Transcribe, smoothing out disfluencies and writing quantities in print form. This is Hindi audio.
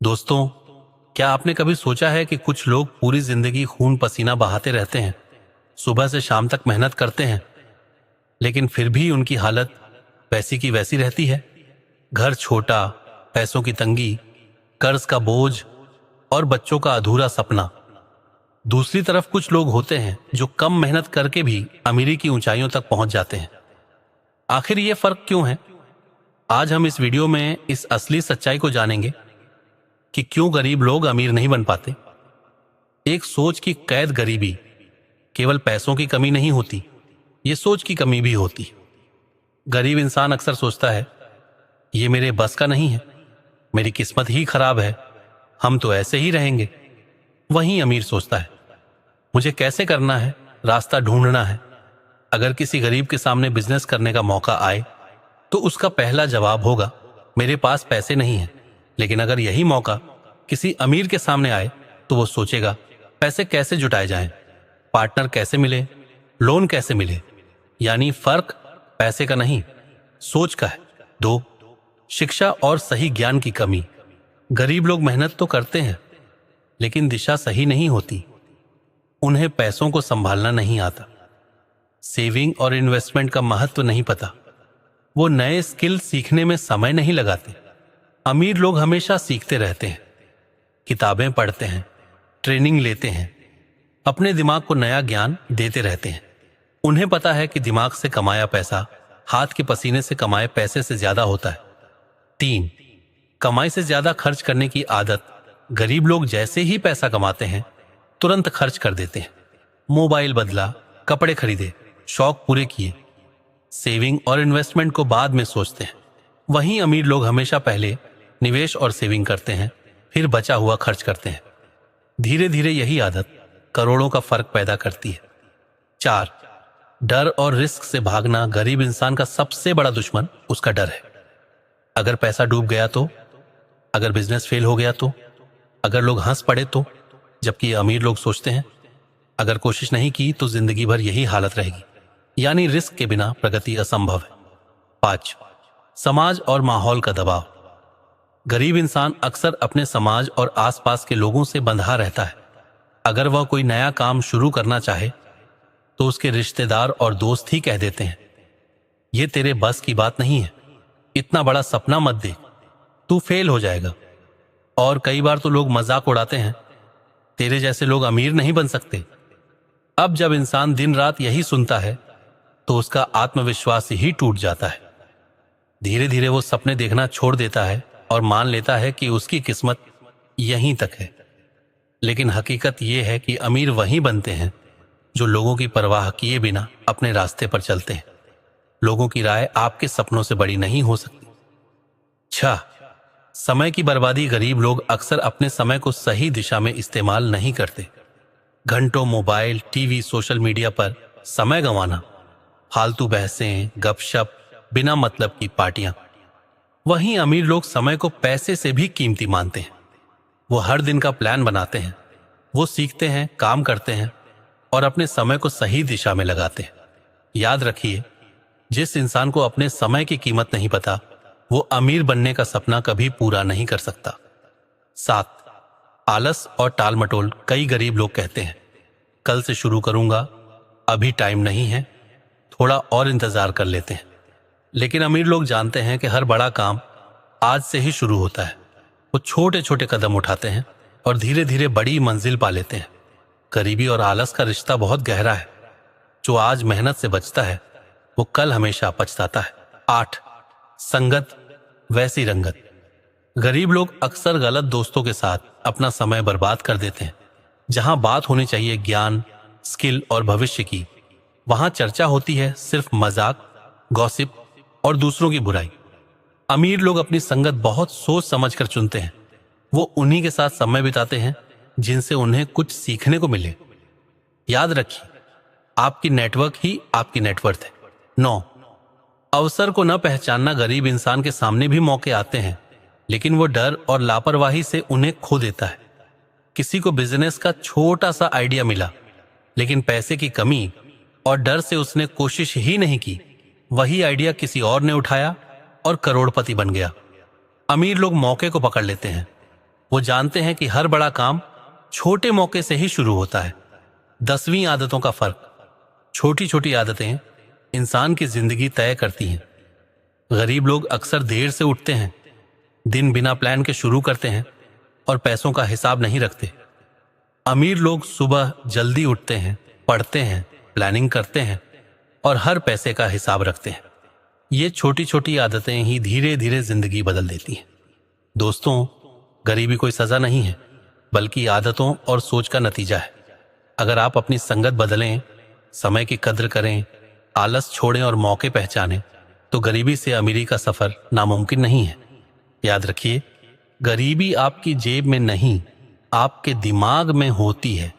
दोस्तों, क्या आपने कभी सोचा है कि कुछ लोग पूरी जिंदगी खून पसीना बहाते रहते हैं, सुबह से शाम तक मेहनत करते हैं, लेकिन फिर भी उनकी हालत वैसी की वैसी रहती है। घर छोटा, पैसों की तंगी, कर्ज का बोझ और बच्चों का अधूरा सपना। दूसरी तरफ कुछ लोग होते हैं जो कम मेहनत करके भी अमीरी की ऊंचाइयों तक पहुंच जाते हैं। आखिर ये फर्क क्यों है? आज हम इस वीडियो में इस असली सच्चाई को जानेंगे कि क्यों गरीब लोग अमीर नहीं बन पाते। एक सोच की कैद गरीबी केवल पैसों की कमी नहीं होती, ये सोच की कमी भी होती। गरीब इंसान अक्सर सोचता है, ये मेरे बस का नहीं है, मेरी किस्मत ही खराब है, हम तो ऐसे ही रहेंगे। वहीं अमीर सोचता है, मुझे कैसे करना है, रास्ता ढूंढना है। अगर किसी गरीब के सामने बिजनेस करने का मौका आए तो उसका पहला जवाब होगा, मेरे पास पैसे नहीं है। लेकिन अगर यही मौका किसी अमीर के सामने आए तो वो सोचेगा, पैसे कैसे जुटाए जाएं, पार्टनर कैसे मिले, लोन कैसे मिले। यानी फर्क पैसे का नहीं, सोच का है। दो, शिक्षा और सही ज्ञान की कमी। गरीब लोग मेहनत तो करते हैं, लेकिन दिशा सही नहीं होती। उन्हें पैसों को संभालना नहीं आता, सेविंग और इन्वेस्टमेंट का महत्व नहीं पता, वो नए स्किल सीखने में समय नहीं लगाते। अमीर लोग हमेशा सीखते रहते हैं, किताबें पढ़ते हैं, ट्रेनिंग लेते हैं, अपने दिमाग को नया ज्ञान देते रहते हैं। उन्हें पता है कि दिमाग से कमाया पैसा हाथ के पसीने से कमाए पैसे से ज्यादा होता है। तीन, कमाई से ज्यादा खर्च करने की आदत। गरीब लोग जैसे ही पैसा कमाते हैं तुरंत खर्च कर देते हैं। मोबाइल बदला, कपड़े खरीदे, शौक पूरे किए। सेविंग और इन्वेस्टमेंट को बाद में सोचते हैं। वहीं अमीर लोग हमेशा पहले निवेश और सेविंग करते हैं, फिर बचा हुआ खर्च करते हैं। धीरे धीरे यही आदत करोड़ों का फर्क पैदा करती है। चार, डर और रिस्क से भागना। गरीब इंसान का सबसे बड़ा दुश्मन उसका डर है। अगर पैसा डूब गया तो, अगर बिजनेस फेल हो गया तो, अगर लोग हंस पड़े तो। जबकि अमीर लोग सोचते हैं, अगर कोशिश नहीं की तो जिंदगी भर यही हालत रहेगी। यानी रिस्क के बिना प्रगति असंभव है। पांच, समाज और माहौल का दबाव। गरीब इंसान अक्सर अपने समाज और आसपास के लोगों से बंधा रहता है। अगर वह कोई नया काम शुरू करना चाहे तो उसके रिश्तेदार और दोस्त ही कह देते हैं, यह तेरे बस की बात नहीं है, इतना बड़ा सपना मत देख, तू फेल हो जाएगा। और कई बार तो लोग मजाक उड़ाते हैं, तेरे जैसे लोग अमीर नहीं बन सकते। अब जब इंसान दिन रात यही सुनता है तो उसका आत्मविश्वास ही टूट जाता है। धीरे धीरे वो सपने देखना छोड़ देता है और मान लेता है कि उसकी किस्मत यहीं तक है। लेकिन हकीकत यह है कि अमीर वहीं बनते हैं जो लोगों की परवाह किए बिना अपने रास्ते पर चलते हैं। लोगों की राय आपके सपनों से बड़ी नहीं हो सकती। छह, समय की बर्बादी। गरीब लोग अक्सर अपने समय को सही दिशा में इस्तेमाल नहीं करते। घंटों मोबाइल, टीवी, सोशल मीडिया पर समय गंवाना, फालतू बहसें, गपशप, बिना मतलब की पार्टियां। वहीं अमीर लोग समय को पैसे से भी कीमती मानते हैं। वो हर दिन का प्लान बनाते हैं, वो सीखते हैं, काम करते हैं और अपने समय को सही दिशा में लगाते हैं। याद रखिए, जिस इंसान को अपने समय की कीमत नहीं पता वो अमीर बनने का सपना कभी पूरा नहीं कर सकता। सात, आलस और टालमटोल। कई गरीब लोग कहते हैं, कल से शुरू करूंगा, अभी टाइम नहीं है, थोड़ा और इंतजार कर लेते हैं। लेकिन अमीर लोग जानते हैं कि हर बड़ा काम आज से ही शुरू होता है। वो छोटे छोटे कदम उठाते हैं और धीरे धीरे बड़ी मंजिल पा लेते हैं। गरीबी और आलस का रिश्ता बहुत गहरा है। जो आज मेहनत से बचता है वो कल हमेशा पछताता है। आठ, संगत वैसी रंगत। गरीब लोग अक्सर गलत दोस्तों के साथ अपना समय बर्बाद कर देते हैं। जहां बात होनी चाहिए ज्ञान, स्किल और भविष्य की, वहां चर्चा होती है सिर्फ मजाक, गॉसिप और दूसरों की बुराई। अमीर लोग अपनी संगत बहुत सोच समझ कर चुनते हैं। वो उन्हीं के साथ समय बिताते हैं जिनसे उन्हें कुछ सीखने को मिले। याद रखिए, आपकी नेटवर्क ही आपकी नेटवर्थ है। 9, अवसर को न पहचानना। गरीब इंसान के सामने भी मौके आते हैं, लेकिन वो डर और लापरवाही से उन्हें खो देता है। किसी को बिजनेस का छोटा सा आइडिया मिला, लेकिन पैसे की कमी और डर से उसने कोशिश ही नहीं की। वही आइडिया किसी और ने उठाया और करोड़पति बन गया। अमीर लोग मौके को पकड़ लेते हैं, वो जानते हैं कि हर बड़ा काम छोटे मौके से ही शुरू होता है। 10वीं आदतों का फर्क। छोटी छोटी आदतें इंसान की जिंदगी तय करती हैं। गरीब लोग अक्सर देर से उठते हैं, दिन बिना प्लान के शुरू करते हैं और पैसों का हिसाब नहीं रखते। अमीर लोग सुबह जल्दी उठते हैं, पढ़ते हैं, प्लानिंग करते हैं और हर पैसे का हिसाब रखते हैं। ये छोटी छोटी आदतें ही धीरे धीरे जिंदगी बदल देती हैं। दोस्तों, गरीबी कोई सजा नहीं है, बल्कि आदतों और सोच का नतीजा है। अगर आप अपनी संगत बदलें, समय की कद्र करें, आलस छोड़ें और मौके पहचानें, तो गरीबी से अमीरी का सफर नामुमकिन नहीं है। याद रखिए, गरीबी आपकी जेब में नहीं, आपके दिमाग में होती है।